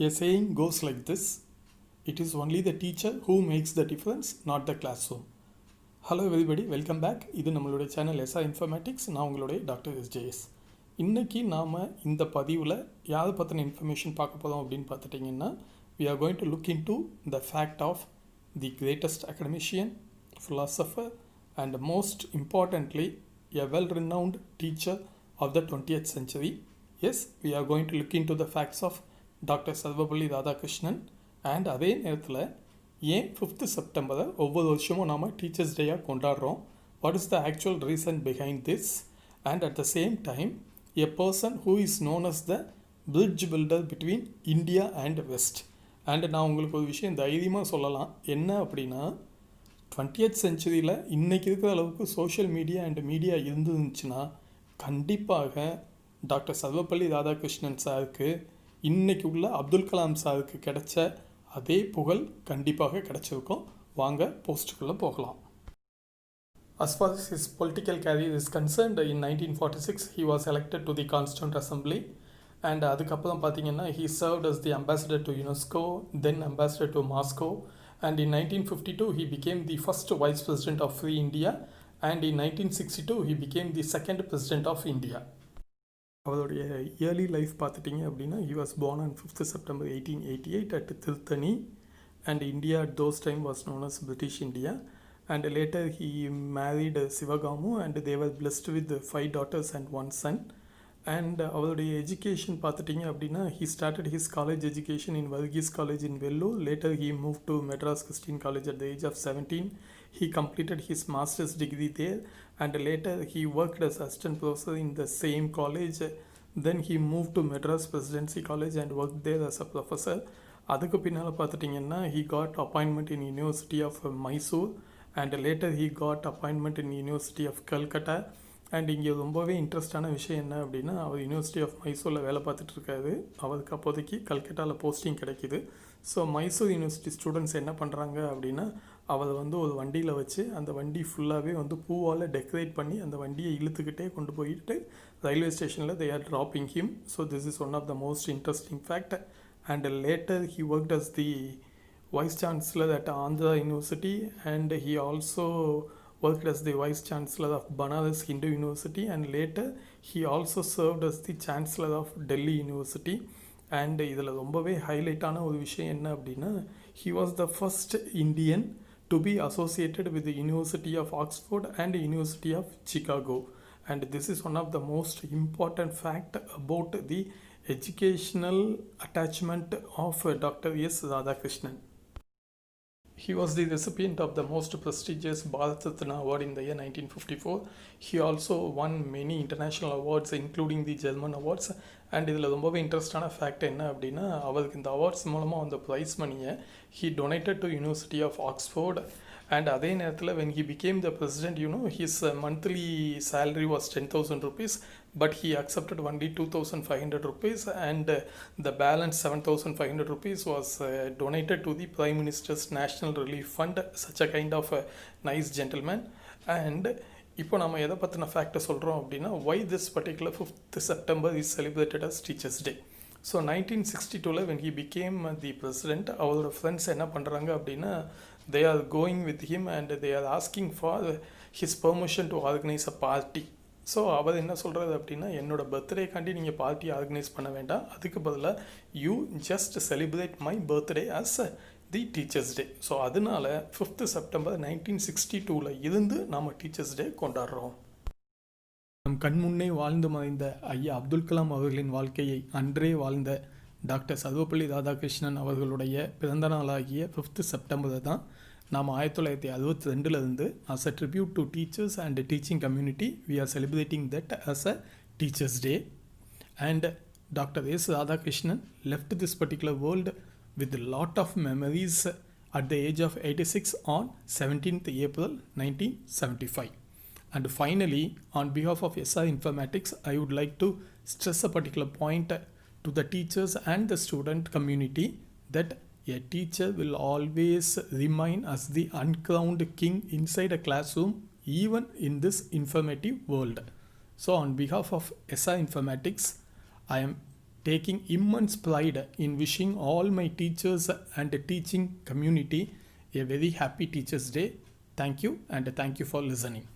A saying goes like this: it is only the teacher who makes the difference, not the classroom. Hello everybody, welcome back. இது நம்மளுடைய channel SR informatics. நான் உங்களுடைய doctor SJS. இன்றைக்கி நாம் இந்த பதிவில் யாரை பற்றின இன்ஃபர்மேஷன் பார்க்க போகிறோம் அப்படின்னு பார்த்துட்டிங்கன்னா, we are going to look into the fact of the greatest academician, philosopher and most importantly a well-renowned teacher of the 20th century. Yes, we are going to look into the facts of Dr. Sarvapalli Radhakrishnan. And அதே நேரத்தில் ஏன் 5th செப்டம்பரை ஒவ்வொரு வருஷமும் நாம் teachers டேயாக கொண்டாடுறோம், what is the actual reason behind this, and at the same time a person who is known as the bridge builder between India and West. அண்ட் நான் உங்களுக்கு ஒரு விஷயம் தைரியமாக சொல்லலாம், என்ன அப்படின்னா 20th செஞ்சுரியில் இன்றைக்கி இருக்கிற அளவுக்கு சோஷியல் மீடியா அண்ட் மீடியா இருந்துச்சுன்னா கண்டிப்பாக டாக்டர் சர்வப்பள்ளி ராதாகிருஷ்ணன் சாருக்கு இன்றைக்கி உள்ள அப்துல் கலாம் சாருக்கு கிடைச்ச அதே புகழ் கண்டிப்பாக கிடைச்சிருக்கும். வாங்க போஸ்ட்டுக்குள்ளே போகலாம். As far as his political career is concerned, in 1946 he was elected to the Constituent Assembly, and அதுக்கப்புறம் பார்த்தீங்கன்னா he served as the ambassador to UNESCO, then ambassador to Moscow, and in 1952 he became the first vice president of Free India, and in 1962 he became the second president of India. அவருடைய yearly life பார்த்துட்டிங்க அப்படின்னா, he was born on 5th September 1888 at Tirthani, and India at those time was known as British India, and later he married Sivagamu and they were blessed with 5 daughters and 1 son. And அவருடைய education பார்த்துட்டிங்க அப்படின்னா, he started his college education in Varghese College in Vellore. Later he moved to Madras Christian College at the age of 17. He completed his master's degree there, and later he worked as assistant professor in the same college. Then he moved to Madras Presidency College and worked there as a professor. அதுக்கு பின்னால் பார்த்துட்டிங்கன்னா he got appointment in University of Mysore, and later he got appointment in University of Calcutta. And இங்கே ரொம்பவே இன்ட்ரெஸ்டான விஷயம் என்ன அப்படின்னா, அவர் university of மைசூரில் வேலை பார்த்துட்ருக்காரு. அவருக்கு அப்போதைக்கு கல்கட்டாவில் போஸ்டிங் கிடைக்கிது. ஸோ மைசூர் யூனிவர்சிட்டி ஸ்டூடெண்ட்ஸ் என்ன பண்ணுறாங்க அப்படின்னா, அவர் ஒரு வண்டியில் வச்சு அந்த வண்டி ஃபுல்லாகவே பூவால் டெக்கரேட் பண்ணி அந்த வண்டியை இழுத்துக்கிட்டே கொண்டு போயிட்டு ரயில்வே ஸ்டேஷனில் they are dropping him. So this is one of the most interesting fact. And later he worked as the vice chancellor at Andhra university, and he also worked as the Vice Chancellor of Banaras Hindu University, and later he also served as the Chancellor of Delhi University. And இதில் ரொம்பவே ஹைலைட்டான ஒரு விஷயம் என்ன அப்படின்னா, he was the first Indian to be associated with the University of Oxford and University of Chicago. And this is one of the most important fact about the educational attachment of Dr. S. Radhakrishnan. He was the recipient of the most prestigious Bharat Ratna Award in the year 1954. He also won many international awards including the German awards. And இதில் ரொம்பவே இன்ட்ரெஸ்டான fact என்ன அப்படின்னா, அவருக்கு இந்த awards மூலமாக வந்த price மணியை he donated to University of Oxford. And அதே நேரத்தில் when he became the president, his monthly salary was 10,000 rupees, but he accepted only 2,500 rupees, and the balance 7,500 rupees was donated to the Prime Minister's National Relief Fund. Such a kind of a nice gentleman. And இப்போ நம்ம எதை பற்றின ஃபேக்டை சொல்கிறோம் அப்படின்னா, why this particular 5th September is celebrated as Teachers Day. So 1962 when he became the president, அவரோட friends என்ன பண்ணுறாங்க அப்படின்னா, they are going with him and they are asking for his permission to organize a party. So அவர் என்ன சொல்கிறது அப்படின்னா, என்னோட பர்த்டேக்காண்டி நீங்கள் பார்ட்டி ஆர்கனைஸ் பண்ண வேண்டாம், அதுக்கு பதிலாக you just celebrate my birthday as the teachers day. So அதனால 5th September 1962 இருந்து நாம் டீச்சர்ஸ் டே கொண்டாடுறோம். நம் கண்முன்னே வாழ்ந்து மறைந்த ஐயா அப்துல் கலாம் அவர்களின் வாழ்க்கையை அன்றே வாழ்ந்த டாக்டர் சர்வப்பள்ளி ராதாகிருஷ்ணன் அவர்களுடைய பிறந்த நாளாகிய 5th September தான் நாம் 1962 as a tribute to teachers and the teaching community, we are celebrating that as a Teachers Day. And Dr. S. Radhakrishnan left this particular world with a lot of memories at the age of 86 on 17th April 1975. And finally, on behalf of SR Informatics, I would like to stress a particular point to the teachers and the student community that a teacher will always remain as the uncrowned king inside a classroom, even in this informative world. So on behalf of SR Informatics, I am taking immense pride in wishing all my teachers and the teaching community a very happy Teachers' Day. Thank you, and thank you for listening.